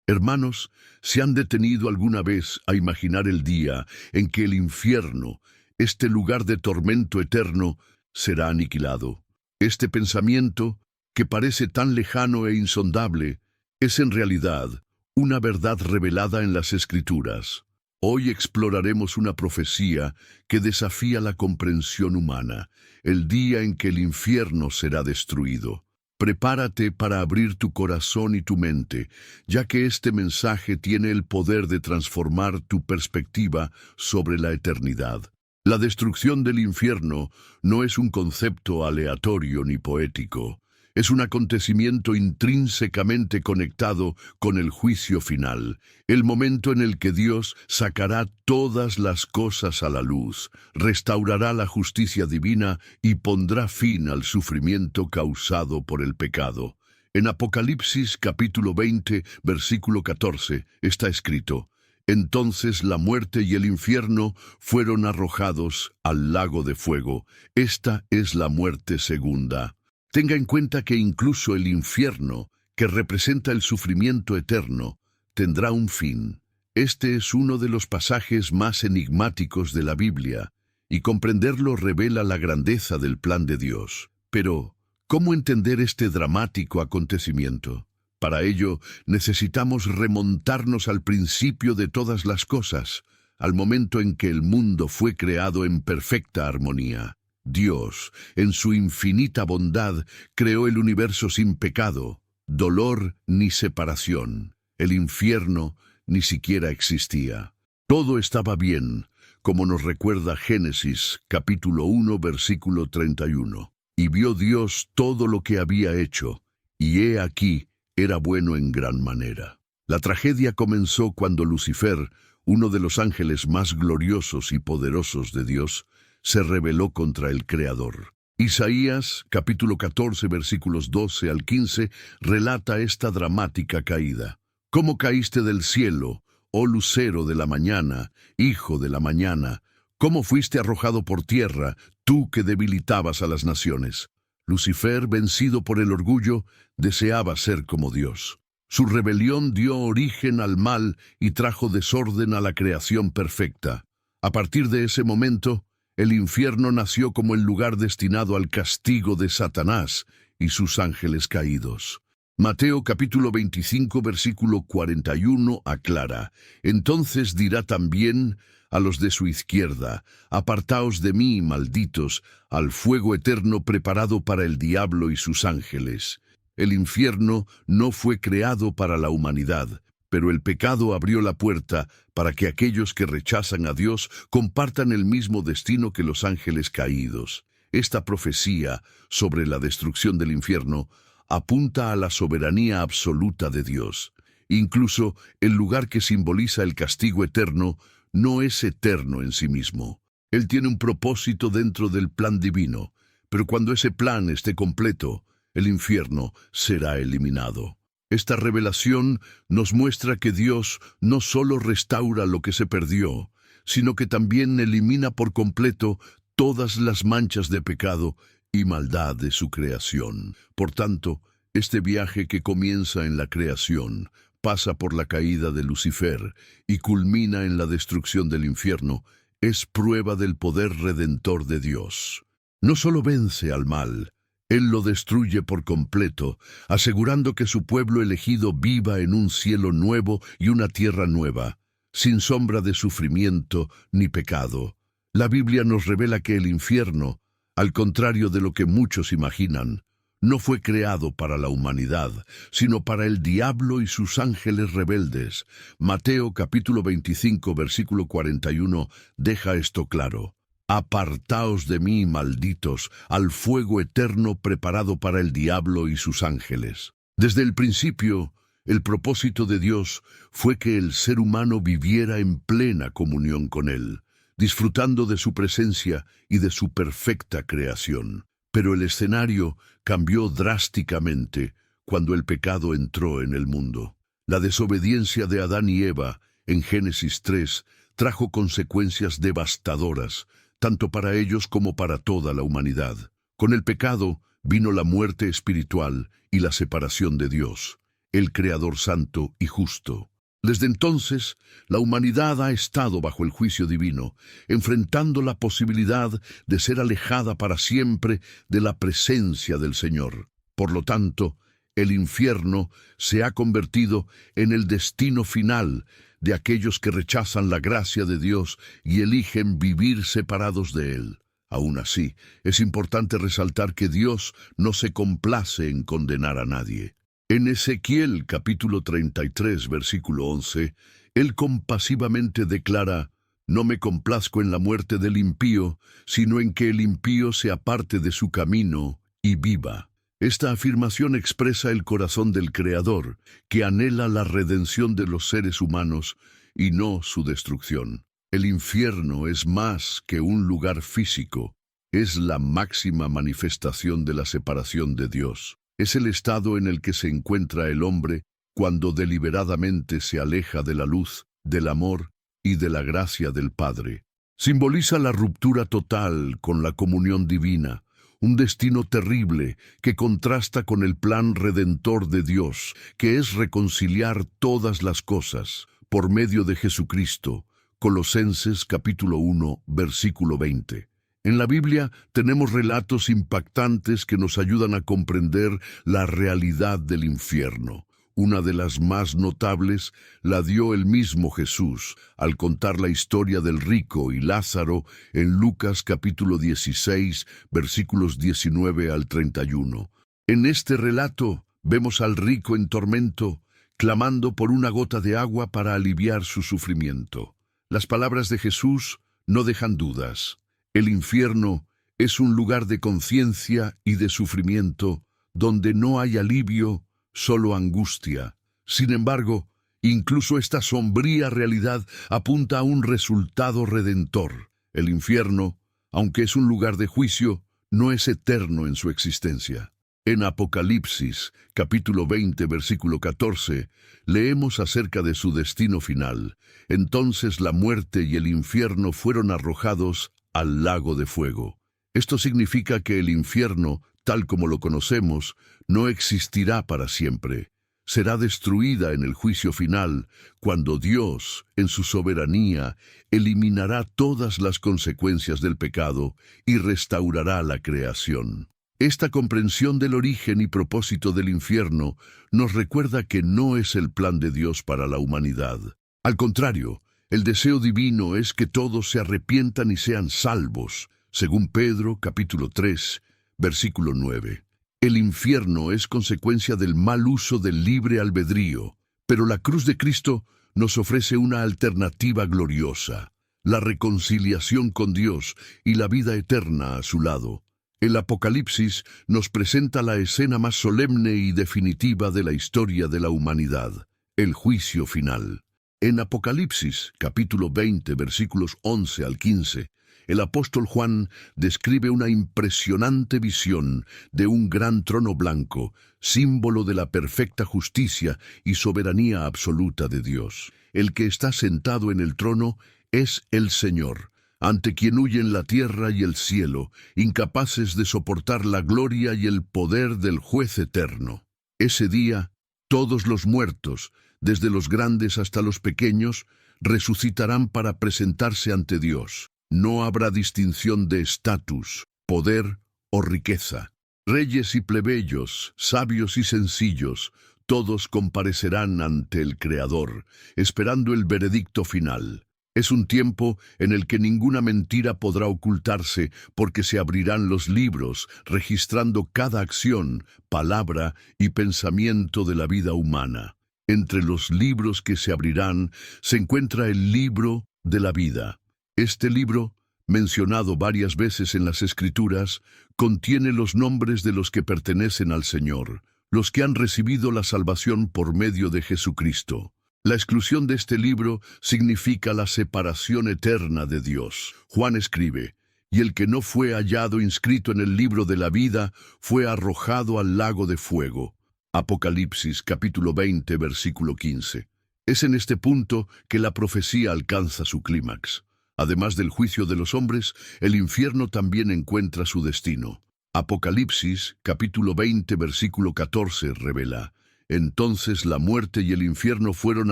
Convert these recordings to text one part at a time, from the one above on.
Hermanos, ¿se han detenido alguna vez a imaginar el día en que el infierno, este lugar de tormento eterno, será aniquilado? Este pensamiento, que parece tan lejano e insondable, es en realidad una verdad revelada en las Escrituras. Hoy exploraremos una profecía que desafía la comprensión humana, el día en que el infierno será destruido. Prepárate para abrir tu corazón y tu mente, ya que este mensaje tiene el poder de transformar tu perspectiva sobre la eternidad. La destrucción del infierno no es un concepto aleatorio ni poético. Es un acontecimiento intrínsecamente conectado con el juicio final, el momento en el que Dios sacará todas las cosas a la luz, restaurará la justicia divina y pondrá fin al sufrimiento causado por el pecado. En Apocalipsis capítulo 20, versículo 14, está escrito: Entonces la muerte y el infierno fueron arrojados al lago de fuego. Esta es la muerte segunda. Tenga en cuenta que incluso el infierno, que representa el sufrimiento eterno, tendrá un fin. Este es uno de los pasajes más enigmáticos de la Biblia, y comprenderlo revela la grandeza del plan de Dios. Pero, ¿cómo entender este dramático acontecimiento? Para ello, necesitamos remontarnos al principio de todas las cosas, al momento en que el mundo fue creado en perfecta armonía. Dios, en su infinita bondad, creó el universo sin pecado, dolor ni separación. El infierno ni siquiera existía. Todo estaba bien, como nos recuerda Génesis, capítulo 1, versículo 31. Y vio Dios todo lo que había hecho, y he aquí, era bueno en gran manera. La tragedia comenzó cuando Lucifer, uno de los ángeles más gloriosos y poderosos de Dios, se rebeló contra el Creador. Isaías, capítulo 14, versículos 12 al 15, relata esta dramática caída. ¿Cómo caíste del cielo, oh lucero de la mañana, hijo de la mañana? ¿Cómo fuiste arrojado por tierra, tú que debilitabas a las naciones? Lucifer, vencido por el orgullo, deseaba ser como Dios. Su rebelión dio origen al mal y trajo desorden a la creación perfecta. A partir de ese momento, el infierno nació como el lugar destinado al castigo de Satanás y sus ángeles caídos. Mateo capítulo 25, versículo 41 aclara: Entonces dirá también a los de su izquierda: Apartaos de mí, malditos, al fuego eterno preparado para el diablo y sus ángeles. El infierno no fue creado para la humanidad, pero el pecado abrió la puerta para que aquellos que rechazan a Dios compartan el mismo destino que los ángeles caídos. Esta profecía sobre la destrucción del infierno apunta a la soberanía absoluta de Dios. Incluso el lugar que simboliza el castigo eterno no es eterno en sí mismo. Él tiene un propósito dentro del plan divino, pero cuando ese plan esté completo, el infierno será eliminado. Esta revelación nos muestra que Dios no solo restaura lo que se perdió, sino que también elimina por completo todas las manchas de pecado y maldad de su creación. Por tanto, este viaje que comienza en la creación, pasa por la caída de Lucifer y culmina en la destrucción del infierno, es prueba del poder redentor de Dios. No solo vence al mal, Él lo destruye por completo, asegurando que su pueblo elegido viva en un cielo nuevo y una tierra nueva, sin sombra de sufrimiento ni pecado. La Biblia nos revela que el infierno, al contrario de lo que muchos imaginan, no fue creado para la humanidad, sino para el diablo y sus ángeles rebeldes. Mateo capítulo 25, versículo 41, deja esto claro. Apartaos de mí, malditos, al fuego eterno preparado para el diablo y sus ángeles. Desde el principio, el propósito de Dios fue que el ser humano viviera en plena comunión con Él, disfrutando de su presencia y de su perfecta creación. Pero el escenario cambió drásticamente cuando el pecado entró en el mundo. La desobediencia de Adán y Eva, en Génesis 3, trajo consecuencias devastadoras, tanto para ellos como para toda la humanidad. Con el pecado vino la muerte espiritual y la separación de Dios. el Creador santo y justo. Desde entonces, la humanidad ha estado bajo el juicio divino, enfrentando la posibilidad de ser alejada para siempre de la presencia del Señor. Por lo tanto, el infierno se ha convertido en el destino final de aquellos que rechazan la gracia de Dios y eligen vivir separados de Él. Aún así, es importante resaltar que Dios no se complace en condenar a nadie. En Ezequiel capítulo 33, versículo 11, Él compasivamente declara: «No me complazco en la muerte del impío, sino en que el impío se aparte de su camino y viva». Esta afirmación expresa el corazón del Creador, que anhela la redención de los seres humanos y no su destrucción. El infierno es más que un lugar físico, es la máxima manifestación de la separación de Dios. Es el estado en el que se encuentra el hombre cuando deliberadamente se aleja de la luz, del amor y de la gracia del Padre. Simboliza la ruptura total con la comunión divina, un destino terrible que contrasta con el plan redentor de Dios, que es reconciliar todas las cosas por medio de Jesucristo. Colosenses capítulo 1, versículo 20. En la Biblia tenemos relatos impactantes que nos ayudan a comprender la realidad del infierno. Una de las más notables la dio el mismo Jesús al contar la historia del rico y Lázaro en Lucas capítulo 16, versículos 19 al 31. En este relato vemos al rico en tormento, clamando por una gota de agua para aliviar su sufrimiento. Las palabras de Jesús no dejan dudas. El infierno es un lugar de conciencia y de sufrimiento donde no hay alivio, solo angustia. Sin embargo, incluso esta sombría realidad apunta a un resultado redentor. El infierno, aunque es un lugar de juicio, no es eterno en su existencia. En Apocalipsis, capítulo 20, versículo 14, leemos acerca de su destino final. Entonces la muerte y el infierno fueron arrojados al lago de fuego. Esto significa que el infierno, tal como lo conocemos, no existirá para siempre. Será destruida en el juicio final, cuando Dios, en su soberanía, eliminará todas las consecuencias del pecado y restaurará la creación. Esta comprensión del origen y propósito del infierno nos recuerda que no es el plan de Dios para la humanidad. Al contrario, el deseo divino es que todos se arrepientan y sean salvos, según Pedro capítulo 3, versículo 9. El infierno es consecuencia del mal uso del libre albedrío, pero la cruz de Cristo nos ofrece una alternativa gloriosa: la reconciliación con Dios y la vida eterna a su lado. El Apocalipsis nos presenta la escena más solemne y definitiva de la historia de la humanidad: el juicio final. En Apocalipsis, capítulo 20, versículos 11 al 15, el apóstol Juan describe una impresionante visión de un gran trono blanco, símbolo de la perfecta justicia y soberanía absoluta de Dios. El que está sentado en el trono es el Señor, ante quien huyen la tierra y el cielo, incapaces de soportar la gloria y el poder del juez eterno. Ese día, todos los muertos, desde los grandes hasta los pequeños, resucitarán para presentarse ante Dios. No habrá distinción de estatus, poder o riqueza. Reyes y plebeyos, sabios y sencillos, todos comparecerán ante el Creador, esperando el veredicto final. Es un tiempo en el que ninguna mentira podrá ocultarse, porque se abrirán los libros, registrando cada acción, palabra y pensamiento de la vida humana. Entre los libros que se abrirán se encuentra el libro de la vida. Este libro, mencionado varias veces en las Escrituras, contiene los nombres de los que pertenecen al Señor, los que han recibido la salvación por medio de Jesucristo. La exclusión de este libro significa la separación eterna de Dios. Juan escribe: «Y el que no fue hallado inscrito en el libro de la vida fue arrojado al lago de fuego». Apocalipsis capítulo 20, versículo 15. Es en este punto que la profecía alcanza su clímax. Además del juicio de los hombres, el infierno también encuentra su destino. Apocalipsis capítulo 20, versículo 14 revela: Entonces la muerte y el infierno fueron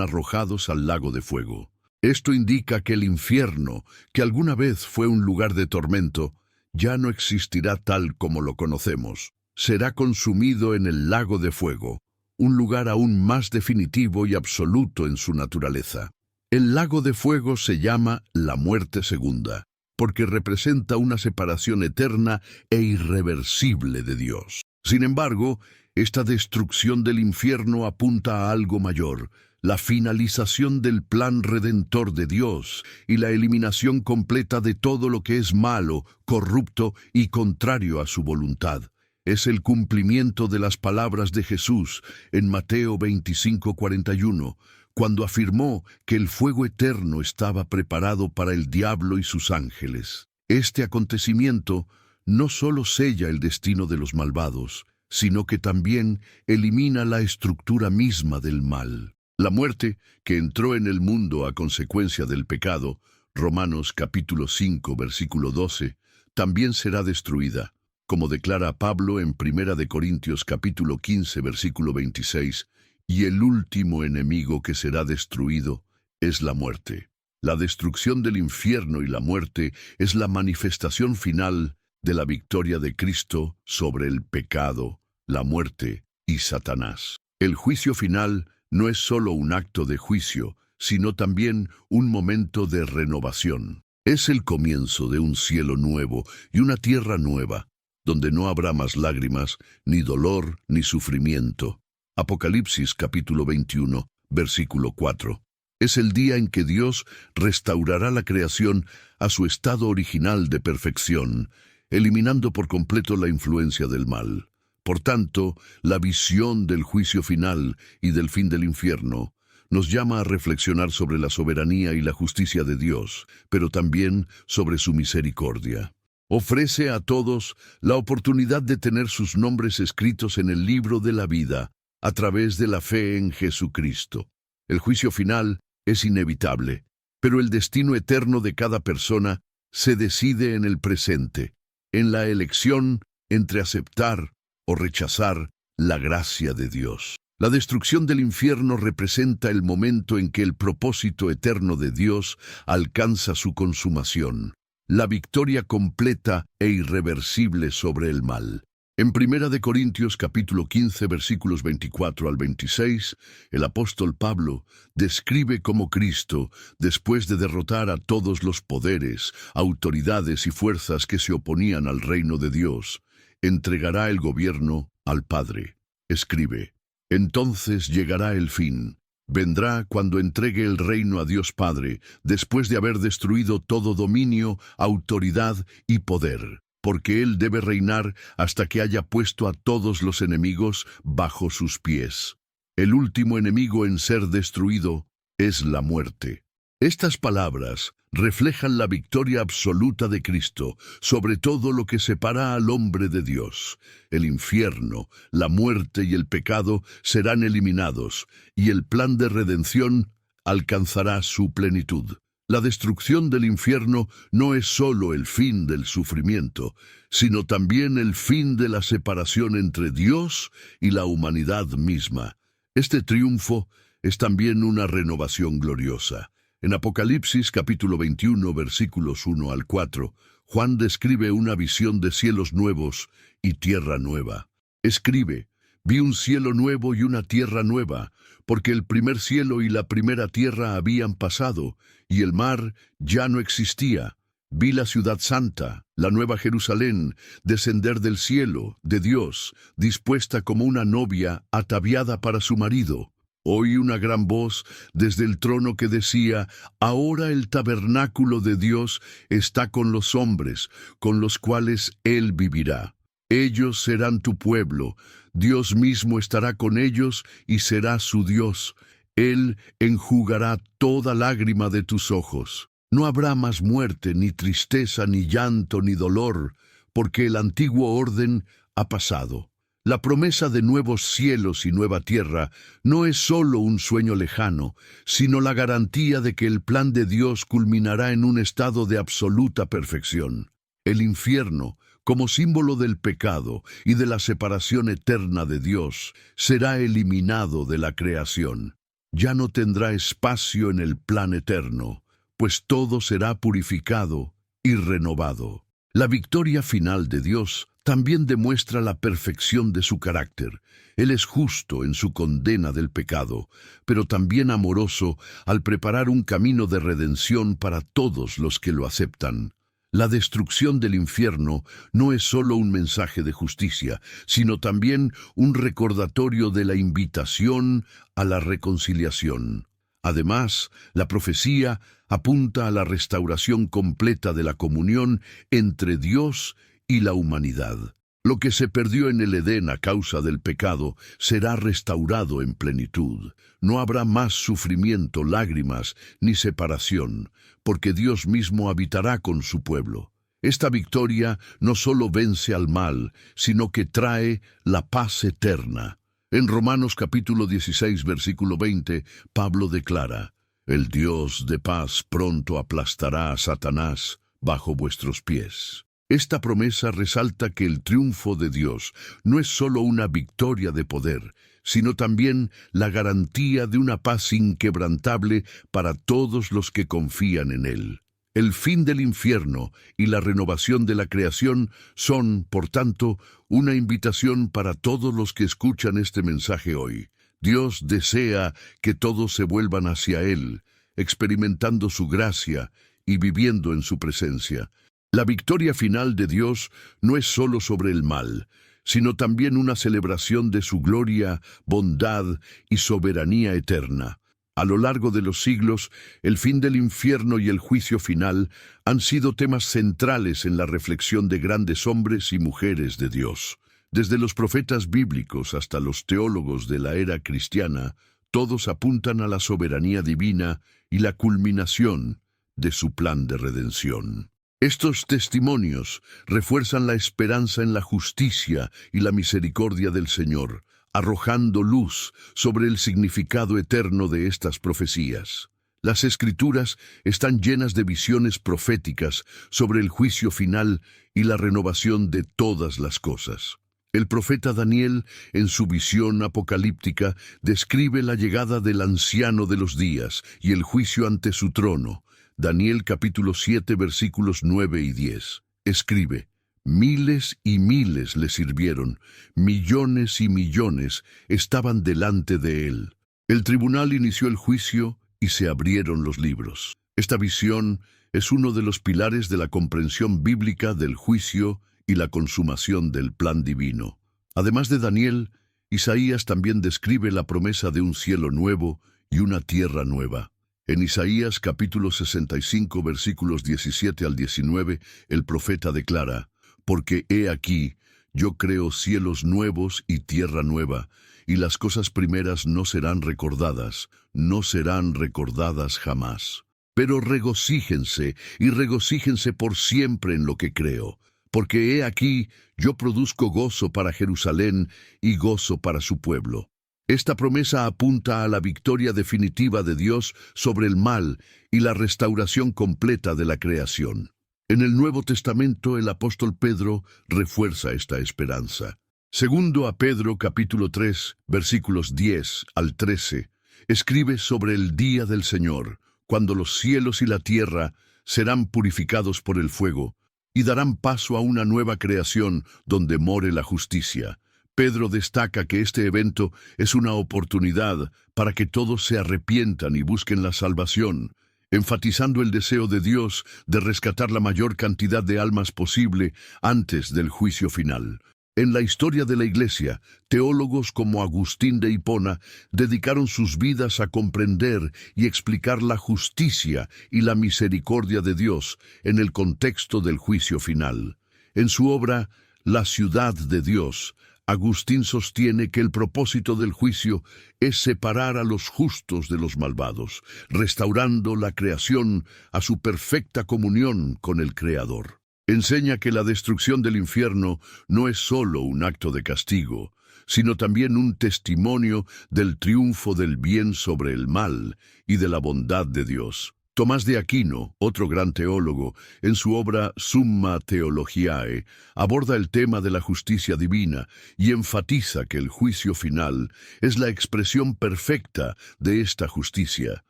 arrojados al lago de fuego. Esto indica que el infierno, que alguna vez fue un lugar de tormento, ya no existirá tal como lo conocemos. Será consumido en el lago de fuego, un lugar aún más definitivo y absoluto en su naturaleza. El lago de fuego se llama la muerte segunda, porque representa una separación eterna e irreversible de Dios. Sin embargo, esta destrucción del infierno apunta a algo mayor, la finalización del plan redentor de Dios y la eliminación completa de todo lo que es malo, corrupto y contrario a su voluntad. Es el cumplimiento de las palabras de Jesús en Mateo 25:41, cuando afirmó que el fuego eterno estaba preparado para el diablo y sus ángeles. Este acontecimiento no solo sella el destino de los malvados, sino que también elimina la estructura misma del mal. La muerte, que entró en el mundo a consecuencia del pecado, Romanos capítulo 5, versículo 12, también será destruida, como declara Pablo en 1 de Corintios capítulo 15, versículo 26, y el último enemigo que será destruido es la muerte. La destrucción del infierno y la muerte es la manifestación final de la victoria de Cristo sobre el pecado, la muerte y Satanás. El juicio final no es solo un acto de juicio, sino también un momento de renovación. Es el comienzo de un cielo nuevo y una tierra nueva, donde no habrá más lágrimas, ni dolor, ni sufrimiento. Apocalipsis capítulo 21, versículo 4. Es el día en que Dios restaurará la creación a su estado original de perfección, eliminando por completo la influencia del mal. Por tanto, la visión del juicio final y del fin del infierno nos llama a reflexionar sobre la soberanía y la justicia de Dios, pero también sobre su misericordia. Ofrece a todos la oportunidad de tener sus nombres escritos en el libro de la vida a través de la fe en Jesucristo. El juicio final es inevitable, pero el destino eterno de cada persona se decide en el presente, en la elección entre aceptar o rechazar la gracia de Dios. La destrucción del infierno representa el momento en que el propósito eterno de Dios alcanza su consumación, la victoria completa e irreversible sobre el mal. En 1 de Corintios capítulo 15 versículos 24 al 26, el apóstol Pablo describe cómo Cristo, después de derrotar a todos los poderes, autoridades y fuerzas que se oponían al reino de Dios, entregará el gobierno al Padre. Escribe: entonces llegará el fin. Vendrá cuando entregue el reino a Dios Padre, después de haber destruido todo dominio, autoridad y poder, porque Él debe reinar hasta que haya puesto a todos los enemigos bajo sus pies. El último enemigo en ser destruido es la muerte. Estas palabras reflejan la victoria absoluta de Cristo sobre todo lo que separa al hombre de Dios. El infierno, la muerte y el pecado serán eliminados, y el plan de redención alcanzará su plenitud. La destrucción del infierno no es solo el fin del sufrimiento, sino también el fin de la separación entre Dios y la humanidad misma. Este triunfo es también una renovación gloriosa. En Apocalipsis capítulo 21, versículos 1 al 4, Juan describe una visión de cielos nuevos y tierra nueva. Escribe: vi un cielo nuevo y una tierra nueva, porque el primer cielo y la primera tierra habían pasado, y el mar ya no existía. Vi la ciudad santa, la nueva Jerusalén, descender del cielo, de Dios, dispuesta como una novia ataviada para su marido. Oí una gran voz desde el trono que decía: ahora el tabernáculo de Dios está con los hombres, con los cuales Él vivirá. Ellos serán tu pueblo, Dios mismo estará con ellos y será su Dios. Él enjugará toda lágrima de tus ojos. No habrá más muerte, ni tristeza, ni llanto, ni dolor, porque el antiguo orden ha pasado. La promesa de nuevos cielos y nueva tierra no es solo un sueño lejano, sino la garantía de que el plan de Dios culminará en un estado de absoluta perfección. El infierno, como símbolo del pecado y de la separación eterna de Dios, será eliminado de la creación. Ya no tendrá espacio en el plan eterno, pues todo será purificado y renovado. La victoria final de Dios también demuestra la perfección de su carácter. Él es justo en su condena del pecado, pero también amoroso al preparar un camino de redención para todos los que lo aceptan. La destrucción del infierno no es solo un mensaje de justicia, sino también un recordatorio de la invitación a la reconciliación. Además, la profecía apunta a la restauración completa de la comunión entre Dios y la humanidad. Lo que se perdió en el Edén a causa del pecado será restaurado en plenitud. No habrá más sufrimiento, lágrimas ni separación, porque Dios mismo habitará con su pueblo. Esta victoria no solo vence al mal, sino que trae la paz eterna. En Romanos capítulo 16, versículo 20, Pablo declara: «El Dios de paz pronto aplastará a Satanás bajo vuestros pies». Esta promesa resalta que el triunfo de Dios no es solo una victoria de poder, sino también la garantía de una paz inquebrantable para todos los que confían en Él. El fin del infierno y la renovación de la creación son, por tanto, una invitación para todos los que escuchan este mensaje hoy. Dios desea que todos se vuelvan hacia Él, experimentando su gracia y viviendo en su presencia. La victoria final de Dios no es solo sobre el mal, sino también una celebración de su gloria, bondad y soberanía eterna. A lo largo de los siglos, el fin del infierno y el juicio final han sido temas centrales en la reflexión de grandes hombres y mujeres de Dios. Desde los profetas bíblicos hasta los teólogos de la era cristiana, todos apuntan a la soberanía divina y la culminación de su plan de redención. Estos testimonios refuerzan la esperanza en la justicia y la misericordia del Señor, arrojando luz sobre el significado eterno de estas profecías. Las Escrituras están llenas de visiones proféticas sobre el juicio final y la renovación de todas las cosas. El profeta Daniel, en su visión apocalíptica, describe la llegada del anciano de los días y el juicio ante su trono. Daniel capítulo 7 versículos 9 y 10. Escribe: «Miles y miles le sirvieron, millones y millones estaban delante de él». El tribunal inició el juicio y se abrieron los libros. Esta visión es uno de los pilares de la comprensión bíblica del juicio y la consumación del plan divino. Además de Daniel, Isaías también describe la promesa de un cielo nuevo y una tierra nueva. En Isaías capítulo 65 versículos 17 al 19, el profeta declara: «Porque he aquí, yo creo cielos nuevos y tierra nueva, y las cosas primeras no serán recordadas, no serán recordadas jamás. Pero regocíjense y regocíjense por siempre en lo que creo, porque he aquí, yo produzco gozo para Jerusalén y gozo para su pueblo». Esta promesa apunta a la victoria definitiva de Dios sobre el mal y la restauración completa de la creación. En el Nuevo Testamento, el apóstol Pedro refuerza esta esperanza. Segundo a Pedro capítulo 3, versículos 10 al 13, escribe sobre el día del Señor, cuando los cielos y la tierra serán purificados por el fuego y darán paso a una nueva creación donde more la justicia. Pedro destaca que este evento es una oportunidad para que todos se arrepientan y busquen la salvación, enfatizando el deseo de Dios de rescatar la mayor cantidad de almas posible antes del juicio final. En la historia de la Iglesia, teólogos como Agustín de Hipona dedicaron sus vidas a comprender y explicar la justicia y la misericordia de Dios en el contexto del juicio final. En su obra, La ciudad de Dios, Agustín sostiene que el propósito del juicio es separar a los justos de los malvados, restaurando la creación a su perfecta comunión con el Creador. Enseña que la destrucción del infierno no es solo un acto de castigo, sino también un testimonio del triunfo del bien sobre el mal y de la bondad de Dios. Tomás de Aquino, otro gran teólogo, en su obra Summa Theologiae, aborda el tema de la justicia divina y enfatiza que el juicio final es la expresión perfecta de esta justicia.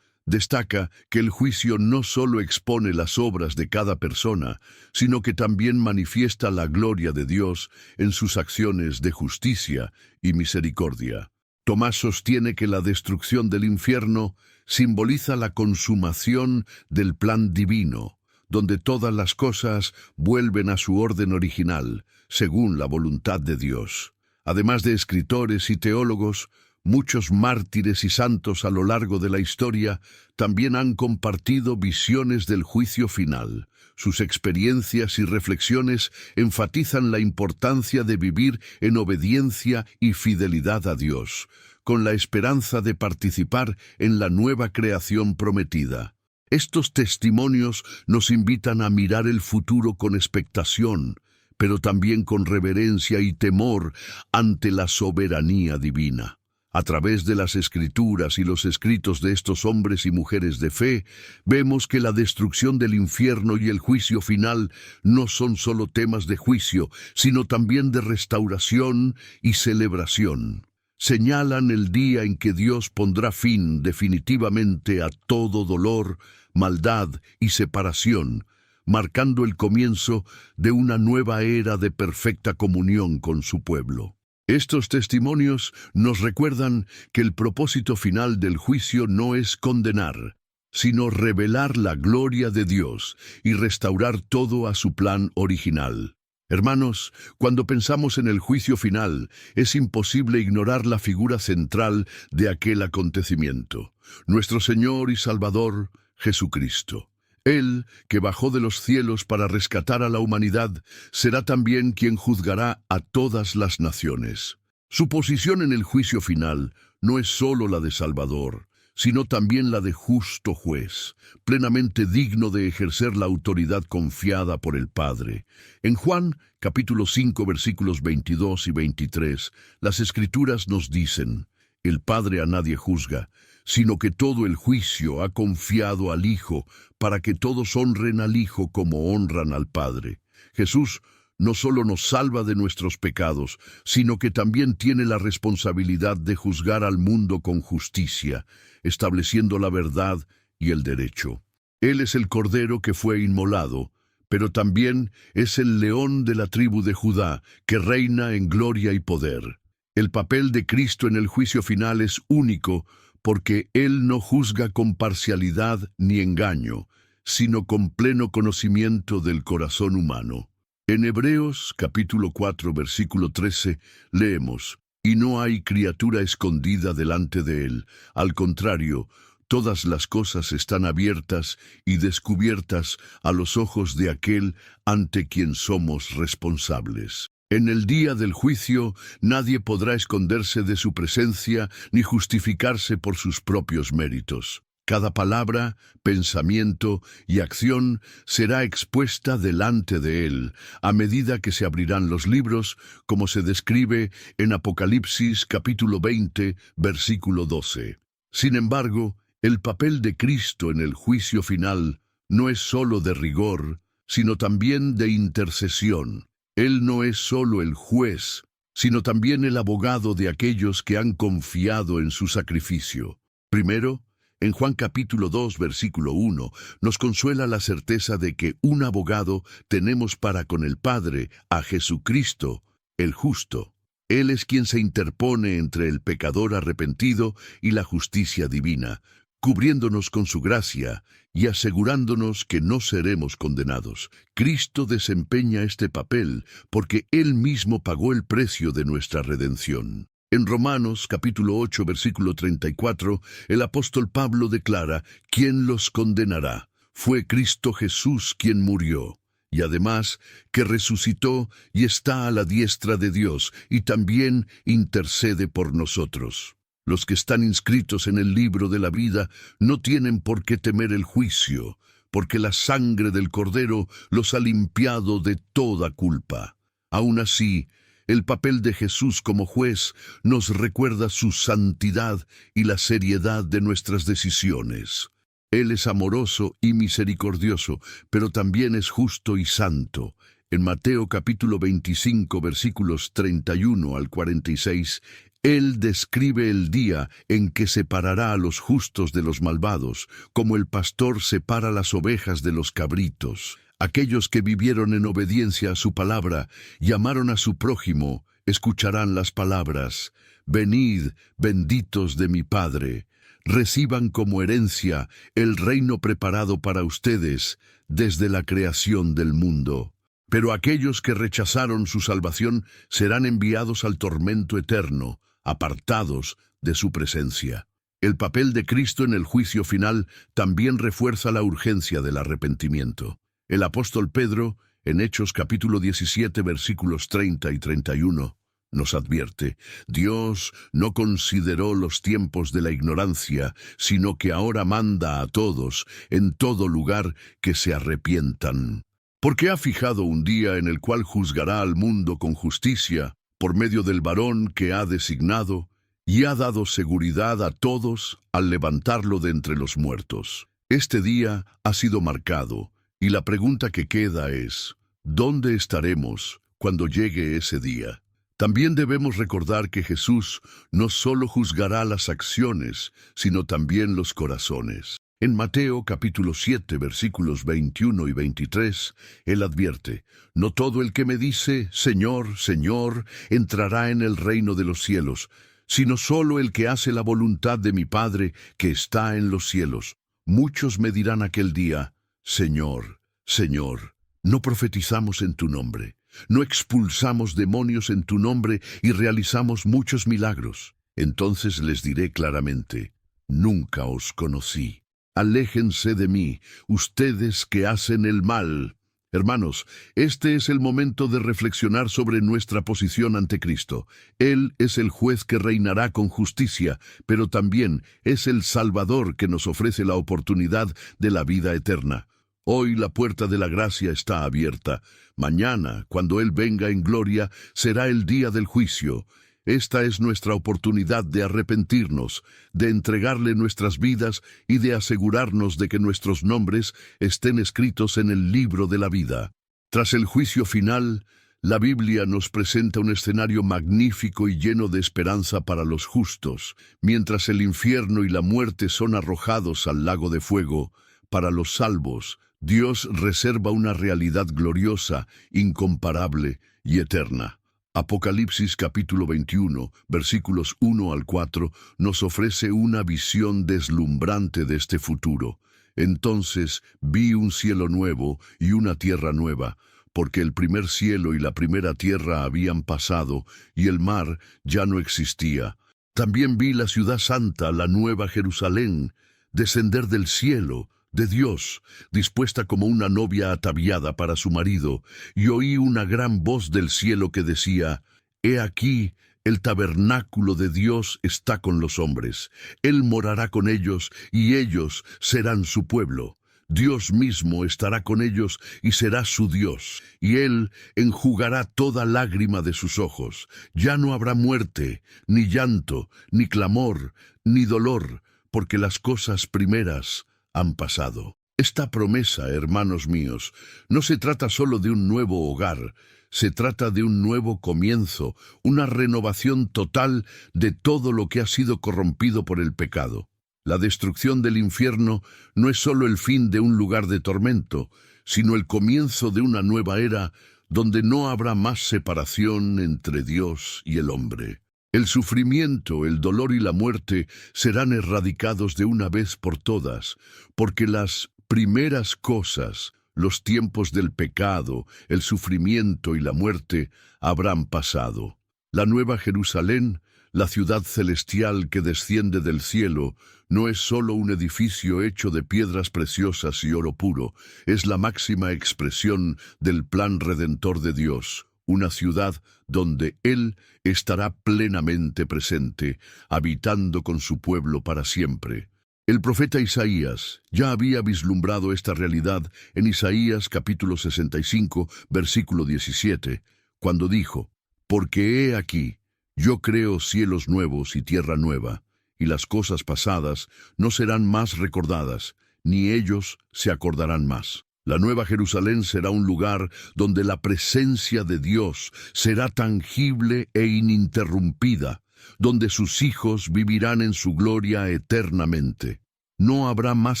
Destaca que el juicio no solo expone las obras de cada persona, sino que también manifiesta la gloria de Dios en sus acciones de justicia y misericordia. Tomás sostiene que la destrucción del infierno simboliza la consumación del plan divino, donde todas las cosas vuelven a su orden original, según la voluntad de Dios. Además de escritores y teólogos, muchos mártires y santos a lo largo de la historia también han compartido visiones del juicio final. Sus experiencias y reflexiones enfatizan la importancia de vivir en obediencia y fidelidad a Dios, con la esperanza de participar en la nueva creación prometida. Estos testimonios nos invitan a mirar el futuro con expectación, pero también con reverencia y temor ante la soberanía divina. A través de las Escrituras y los escritos de estos hombres y mujeres de fe, vemos que la destrucción del infierno y el juicio final no son solo temas de juicio, sino también de restauración y celebración. Señalan el día en que Dios pondrá fin definitivamente a todo dolor, maldad y separación, marcando el comienzo de una nueva era de perfecta comunión con su pueblo. Estos testimonios nos recuerdan que el propósito final del juicio no es condenar, sino revelar la gloria de Dios y restaurar todo a su plan original. Hermanos, cuando pensamos en el juicio final, es imposible ignorar la figura central de aquel acontecimiento, nuestro Señor y Salvador, Jesucristo. Él, que bajó de los cielos para rescatar a la humanidad, será también quien juzgará a todas las naciones. Su posición en el juicio final no es solo la de Salvador, sino también la de justo juez, plenamente digno de ejercer la autoridad confiada por el Padre. En Juan, capítulo 5, versículos 22 y 23, las Escrituras nos dicen: «El Padre a nadie juzga, sino que todo el juicio ha confiado al Hijo, para que todos honren al Hijo como honran al Padre». Jesús no solo nos salva de nuestros pecados, sino que también tiene la responsabilidad de juzgar al mundo con justicia, estableciendo la verdad y el derecho. Él es el Cordero que fue inmolado, pero también es el León de la tribu de Judá, que reina en gloria y poder. El papel de Cristo en el juicio final es único, porque Él no juzga con parcialidad ni engaño, sino con pleno conocimiento del corazón humano. En Hebreos capítulo 4, versículo 13, leemos: «Y no hay criatura escondida delante de Él. Al contrario, todas las cosas están abiertas y descubiertas a los ojos de aquel ante quien somos responsables». En el día del juicio, nadie podrá esconderse de su presencia ni justificarse por sus propios méritos. Cada palabra, pensamiento y acción será expuesta delante de Él, a medida que se abrirán los libros, como se describe en Apocalipsis capítulo 20, versículo 12. Sin embargo, el papel de Cristo en el juicio final no es solo de rigor, sino también de intercesión. Él no es solo el juez, sino también el abogado de aquellos que han confiado en su sacrificio. Primero, en Juan capítulo 2, versículo 1, nos consuela la certeza de que un abogado tenemos para con el Padre, a Jesucristo, el justo. Él es quien se interpone entre el pecador arrepentido y la justicia divina, cubriéndonos con su gracia y asegurándonos que no seremos condenados. Cristo desempeña este papel porque Él mismo pagó el precio de nuestra redención. En Romanos capítulo 8, versículo 34, el apóstol Pablo declara: «¿Quién los condenará? Fue Cristo Jesús quien murió, y además que resucitó y está a la diestra de Dios, y también intercede por nosotros». Los que están inscritos en el libro de la vida no tienen por qué temer el juicio, porque la sangre del Cordero los ha limpiado de toda culpa. Aún así, el papel de Jesús como juez nos recuerda su santidad y la seriedad de nuestras decisiones. Él es amoroso y misericordioso, pero también es justo y santo. En Mateo capítulo 25, versículos 31 al 46, Él describe el día en que separará a los justos de los malvados, como el pastor separa las ovejas de los cabritos. Aquellos que vivieron en obediencia a su palabra y amaron a su prójimo, escucharán las palabras: «Venid, benditos de mi Padre, reciban como herencia el reino preparado para ustedes desde la creación del mundo». Pero aquellos que rechazaron su salvación serán enviados al tormento eterno, apartados de su presencia. El papel de Cristo en el juicio final también refuerza la urgencia del arrepentimiento. El apóstol Pedro, en Hechos capítulo 17, versículos 30 y 31, nos advierte: Dios no consideró los tiempos de la ignorancia, sino que ahora manda a todos, en todo lugar, que se arrepientan. Porque ha fijado un día en el cual juzgará al mundo con justicia, por medio del varón que ha designado, y ha dado seguridad a todos al levantarlo de entre los muertos. Este día ha sido marcado, y la pregunta que queda es: ¿dónde estaremos cuando llegue ese día? También debemos recordar que Jesús no solo juzgará las acciones, sino también los corazones. En Mateo capítulo 7, versículos 21 y 23, Él advierte: «No todo el que me dice, Señor, Señor, entrará en el reino de los cielos, sino solo el que hace la voluntad de mi Padre que está en los cielos. Muchos me dirán aquel día: Señor, Señor, no profetizamos en tu nombre, no expulsamos demonios en tu nombre y realizamos muchos milagros. Entonces les diré claramente: nunca os conocí. Aléjense de mí, ustedes que hacen el mal». Hermanos, este es el momento de reflexionar sobre nuestra posición ante Cristo. Él es el juez que reinará con justicia, pero también es el Salvador que nos ofrece la oportunidad de la vida eterna. Hoy la puerta de la gracia está abierta. Mañana, cuando Él venga en gloria, será el día del juicio. Esta es nuestra oportunidad de arrepentirnos, de entregarle nuestras vidas y de asegurarnos de que nuestros nombres estén escritos en el libro de la vida. Tras el juicio final, la Biblia nos presenta un escenario magnífico y lleno de esperanza para los justos. Mientras el infierno y la muerte son arrojados al lago de fuego, para los salvos, Dios reserva una realidad gloriosa, incomparable y eterna. Apocalipsis capítulo 21, versículos 1 al 4, nos ofrece una visión deslumbrante de este futuro. Entonces vi un cielo nuevo y una tierra nueva, porque el primer cielo y la primera tierra habían pasado, y el mar ya no existía. También vi la ciudad santa, la nueva Jerusalén, descender del cielo, de Dios, dispuesta como una novia ataviada para su marido, y oí una gran voz del cielo que decía: «He aquí, el tabernáculo de Dios está con los hombres. Él morará con ellos, y ellos serán su pueblo. Dios mismo estará con ellos y será su Dios, y Él enjugará toda lágrima de sus ojos. Ya no habrá muerte, ni llanto, ni clamor, ni dolor, porque las cosas primeras han pasado». Esta promesa, hermanos míos, no se trata solo de un nuevo hogar, se trata de un nuevo comienzo, una renovación total de todo lo que ha sido corrompido por el pecado. La destrucción del infierno no es solo el fin de un lugar de tormento, sino el comienzo de una nueva era donde no habrá más separación entre Dios y el hombre. El sufrimiento, el dolor y la muerte serán erradicados de una vez por todas, porque las primeras cosas, los tiempos del pecado, el sufrimiento y la muerte, habrán pasado. La nueva Jerusalén, la ciudad celestial que desciende del cielo, no es solo un edificio hecho de piedras preciosas y oro puro, es la máxima expresión del plan redentor de Dios. Una ciudad donde Él estará plenamente presente, habitando con su pueblo para siempre. El profeta Isaías ya había vislumbrado esta realidad en Isaías capítulo 65, versículo 17, cuando dijo: «Porque he aquí, yo creo cielos nuevos y tierra nueva, y las cosas pasadas no serán más recordadas, ni ellos se acordarán más. La Nueva Jerusalén será un lugar donde la presencia de Dios será tangible e ininterrumpida, donde sus hijos vivirán en su gloria eternamente. No habrá más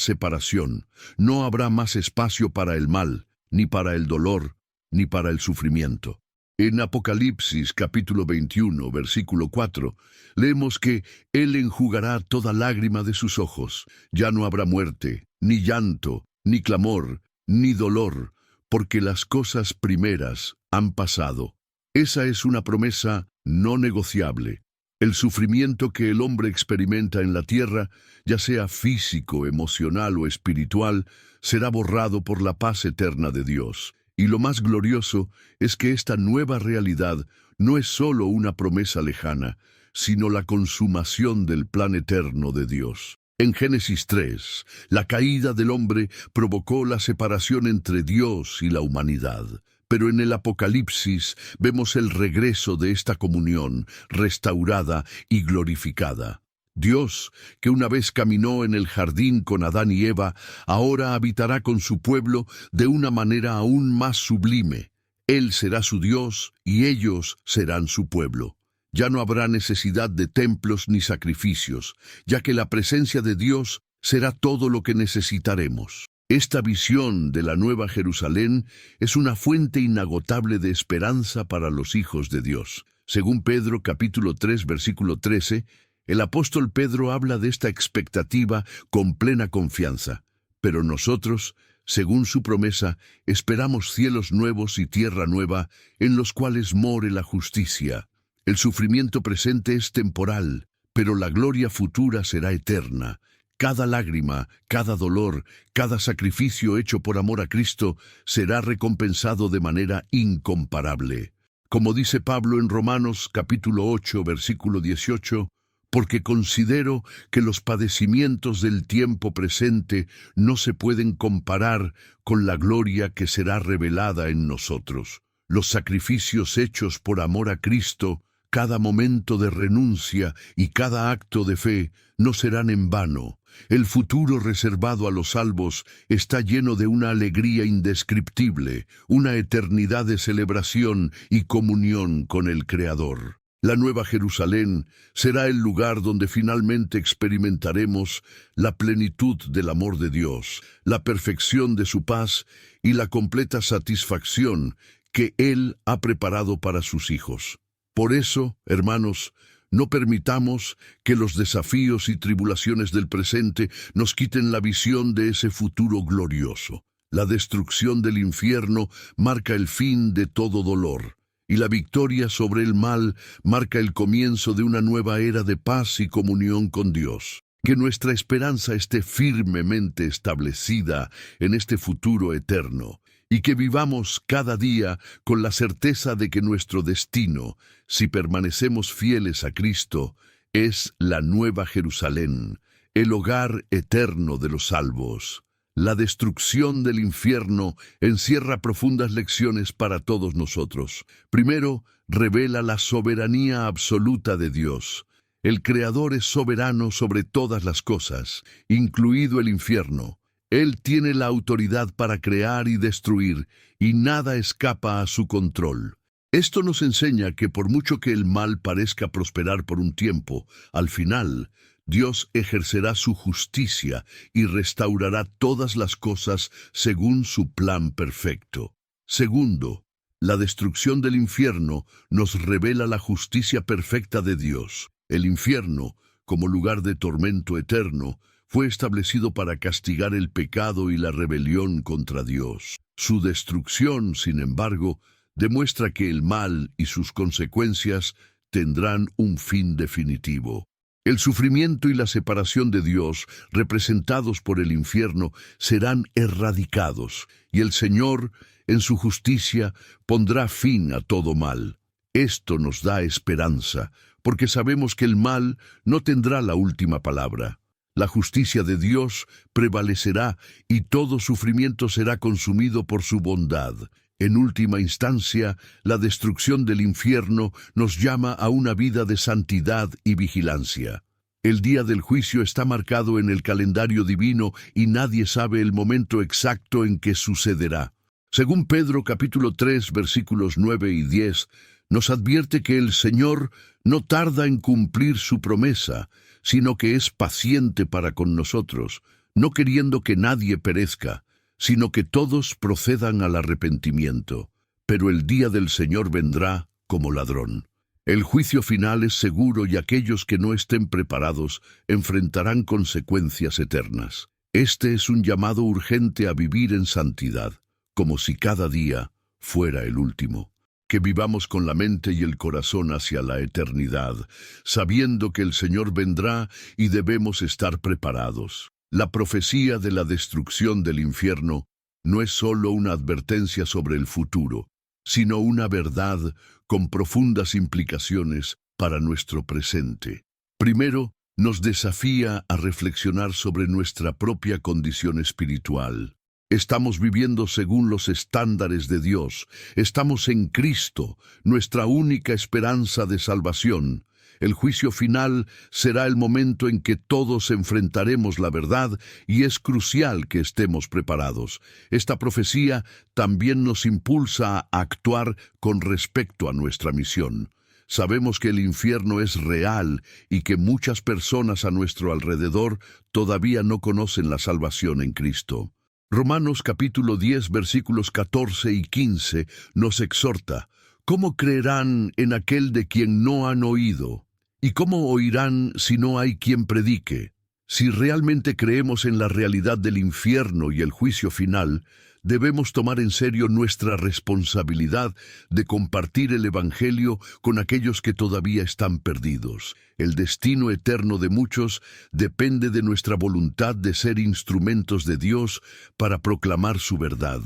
separación, no habrá más espacio para el mal, ni para el dolor, ni para el sufrimiento. En Apocalipsis capítulo 21, versículo 4, leemos que Él enjugará toda lágrima de sus ojos. Ya no habrá muerte, ni llanto, ni clamor, ni dolor, porque las cosas primeras han pasado. Esa es una promesa no negociable. El sufrimiento que el hombre experimenta en la tierra, ya sea físico, emocional o espiritual, será borrado por la paz eterna de Dios. Y lo más glorioso es que esta nueva realidad no es solo una promesa lejana, sino la consumación del plan eterno de Dios. En Génesis 3, la caída del hombre provocó la separación entre Dios y la humanidad. Pero en el Apocalipsis vemos el regreso de esta comunión restaurada y glorificada. Dios, que una vez caminó en el jardín con Adán y Eva, ahora habitará con su pueblo de una manera aún más sublime. Él será su Dios y ellos serán su pueblo. Ya no habrá necesidad de templos ni sacrificios, ya que la presencia de Dios será todo lo que necesitaremos. Esta visión de la Nueva Jerusalén es una fuente inagotable de esperanza para los hijos de Dios. Según Pedro capítulo 3, versículo 13, el apóstol Pedro habla de esta expectativa con plena confianza. Pero nosotros, según su promesa, esperamos cielos nuevos y tierra nueva, en los cuales more la justicia. El sufrimiento presente es temporal, pero la gloria futura será eterna. Cada lágrima, cada dolor, cada sacrificio hecho por amor a Cristo será recompensado de manera incomparable. Como dice Pablo en Romanos capítulo 8, versículo 18, porque considero que los padecimientos del tiempo presente no se pueden comparar con la gloria que será revelada en nosotros. Los sacrificios hechos por amor a Cristo, cada momento de renuncia y cada acto de fe no serán en vano. El futuro reservado a los salvos está lleno de una alegría indescriptible, una eternidad de celebración y comunión con el Creador. La Nueva Jerusalén será el lugar donde finalmente experimentaremos la plenitud del amor de Dios, la perfección de su paz y la completa satisfacción que Él ha preparado para sus hijos. Por eso, hermanos, no permitamos que los desafíos y tribulaciones del presente nos quiten la visión de ese futuro glorioso. La destrucción del infierno marca el fin de todo dolor, y la victoria sobre el mal marca el comienzo de una nueva era de paz y comunión con Dios. Que nuestra esperanza esté firmemente establecida en este futuro eterno, y que vivamos cada día con la certeza de que nuestro destino, si permanecemos fieles a Cristo, es la Nueva Jerusalén, el hogar eterno de los salvos. La destrucción del infierno encierra profundas lecciones para todos nosotros. Primero, revela la soberanía absoluta de Dios. El Creador es soberano sobre todas las cosas, incluido el infierno. Él tiene la autoridad para crear y destruir, y nada escapa a su control. Esto nos enseña que por mucho que el mal parezca prosperar por un tiempo, al final, Dios ejercerá su justicia y restaurará todas las cosas según su plan perfecto. Segundo, la destrucción del infierno nos revela la justicia perfecta de Dios. El infierno, como lugar de tormento eterno, fue establecido para castigar el pecado y la rebelión contra Dios. Su destrucción, sin embargo, demuestra que el mal y sus consecuencias tendrán un fin definitivo. El sufrimiento y la separación de Dios, representados por el infierno, serán erradicados, y el Señor, en su justicia, pondrá fin a todo mal. Esto nos da esperanza, porque sabemos que el mal no tendrá la última palabra. La justicia de Dios prevalecerá y todo sufrimiento será consumido por su bondad. En última instancia, la destrucción del infierno nos llama a una vida de santidad y vigilancia. El día del juicio está marcado en el calendario divino y nadie sabe el momento exacto en que sucederá. Según Pedro capítulo 3 versículos 9 y 10, nos advierte que el Señor no tarda en cumplir su promesa, sino que es paciente para con nosotros, no queriendo que nadie perezca, sino que todos procedan al arrepentimiento. Pero el día del Señor vendrá como ladrón. El juicio final es seguro y aquellos que no estén preparados enfrentarán consecuencias eternas. Este es un llamado urgente a vivir en santidad, como si cada día fuera el último. Que vivamos con la mente y el corazón hacia la eternidad, sabiendo que el Señor vendrá y debemos estar preparados. La profecía de la destrucción del infierno no es solo una advertencia sobre el futuro, sino una verdad con profundas implicaciones para nuestro presente. Primero, nos desafía a reflexionar sobre nuestra propia condición espiritual. Estamos viviendo según los estándares de Dios. Estamos en Cristo, nuestra única esperanza de salvación. El juicio final será el momento en que todos enfrentaremos la verdad y es crucial que estemos preparados. Esta profecía también nos impulsa a actuar con respecto a nuestra misión. Sabemos que el infierno es real y que muchas personas a nuestro alrededor todavía no conocen la salvación en Cristo. Romanos capítulo 10 versículos 14 y 15 nos exhorta: ¿cómo creerán en aquel de quien no han oído? ¿Y cómo oirán si no hay quien predique? Si realmente creemos en la realidad del infierno y el juicio final, debemos tomar en serio nuestra responsabilidad de compartir el Evangelio con aquellos que todavía están perdidos. El destino eterno de muchos depende de nuestra voluntad de ser instrumentos de Dios para proclamar su verdad.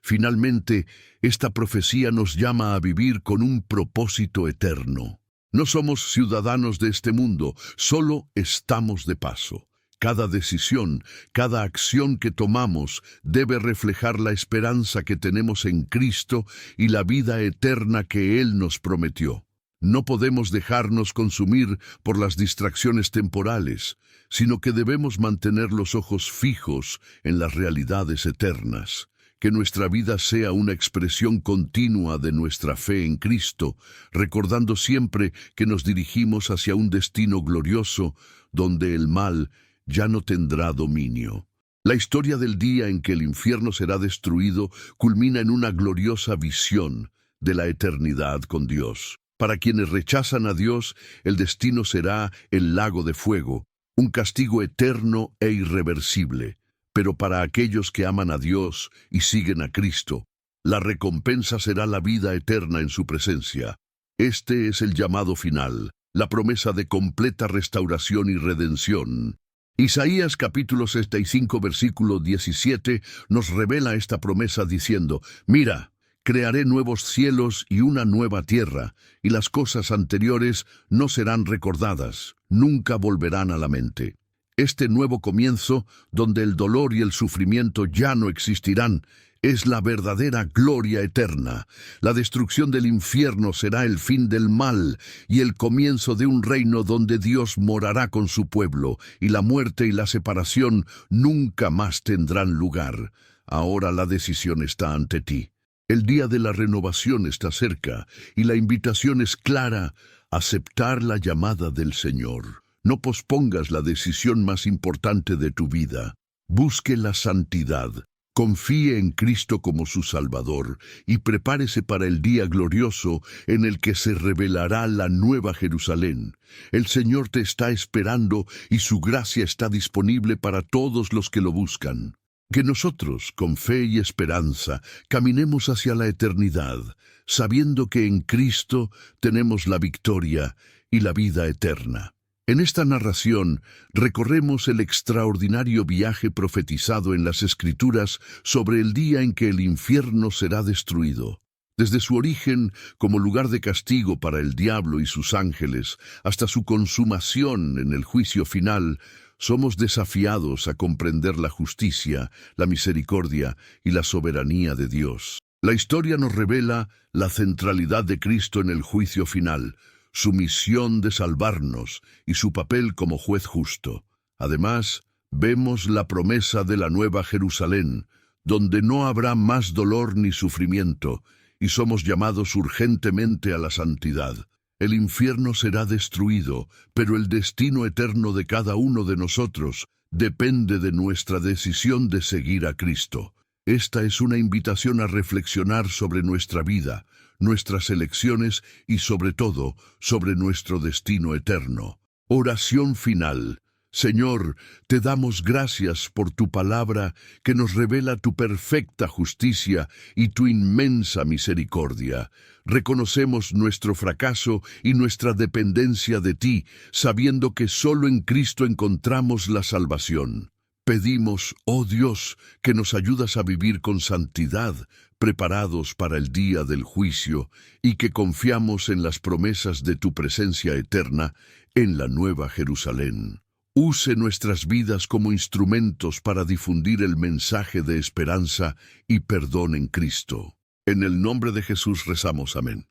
Finalmente, esta profecía nos llama a vivir con un propósito eterno. No somos ciudadanos de este mundo, solo estamos de paso. Cada decisión, cada acción que tomamos debe reflejar la esperanza que tenemos en Cristo y la vida eterna que Él nos prometió. No podemos dejarnos consumir por las distracciones temporales, sino que debemos mantener los ojos fijos en las realidades eternas. Que nuestra vida sea una expresión continua de nuestra fe en Cristo, recordando siempre que nos dirigimos hacia un destino glorioso donde el mal ya no tendrá dominio. La historia del día en que el infierno será destruido culmina en una gloriosa visión de la eternidad con Dios. Para quienes rechazan a Dios, el destino será el lago de fuego, un castigo eterno e irreversible. Pero para aquellos que aman a Dios y siguen a Cristo, la recompensa será la vida eterna en su presencia. Este es el llamado final, la promesa de completa restauración y redención. Isaías capítulo 65 versículo 17 nos revela esta promesa diciendo: «Mira, crearé nuevos cielos y una nueva tierra, y las cosas anteriores no serán recordadas, nunca volverán a la mente». Este nuevo comienzo, donde el dolor y el sufrimiento ya no existirán, es la verdadera gloria eterna. La destrucción del infierno será el fin del mal y el comienzo de un reino donde Dios morará con su pueblo, y la muerte y la separación nunca más tendrán lugar. Ahora la decisión está ante ti. El día de la renovación está cerca, y la invitación es clara: aceptar la llamada del Señor. No pospongas la decisión más importante de tu vida. Busque la santidad. Confíe en Cristo como su Salvador y prepárese para el día glorioso en el que se revelará la nueva Jerusalén. El Señor te está esperando y su gracia está disponible para todos los que lo buscan. Que nosotros, con fe y esperanza, caminemos hacia la eternidad, sabiendo que en Cristo tenemos la victoria y la vida eterna. En esta narración recorremos el extraordinario viaje profetizado en las Escrituras sobre el día en que el infierno será destruido. Desde su origen como lugar de castigo para el diablo y sus ángeles, hasta su consumación en el juicio final, somos desafiados a comprender la justicia, la misericordia y la soberanía de Dios. La historia nos revela la centralidad de Cristo en el juicio final, su misión de salvarnos y su papel como juez justo. Además, vemos la promesa de la Nueva Jerusalén, donde no habrá más dolor ni sufrimiento, y somos llamados urgentemente a la santidad. El infierno será destruido, pero el destino eterno de cada uno de nosotros depende de nuestra decisión de seguir a Cristo. Esta es una invitación a reflexionar sobre nuestra vida, nuestras elecciones y sobre todo, sobre nuestro destino eterno. Oración final. Señor, te damos gracias por tu palabra que nos revela tu perfecta justicia y tu inmensa misericordia. Reconocemos nuestro fracaso y nuestra dependencia de ti, sabiendo que solo en Cristo encontramos la salvación. Pedimos, oh Dios, que nos ayudas a vivir con santidad, preparados para el día del juicio, y que confiamos en las promesas de tu presencia eterna en la Nueva Jerusalén. Use nuestras vidas como instrumentos para difundir el mensaje de esperanza y perdón en Cristo. En el nombre de Jesús rezamos, amén.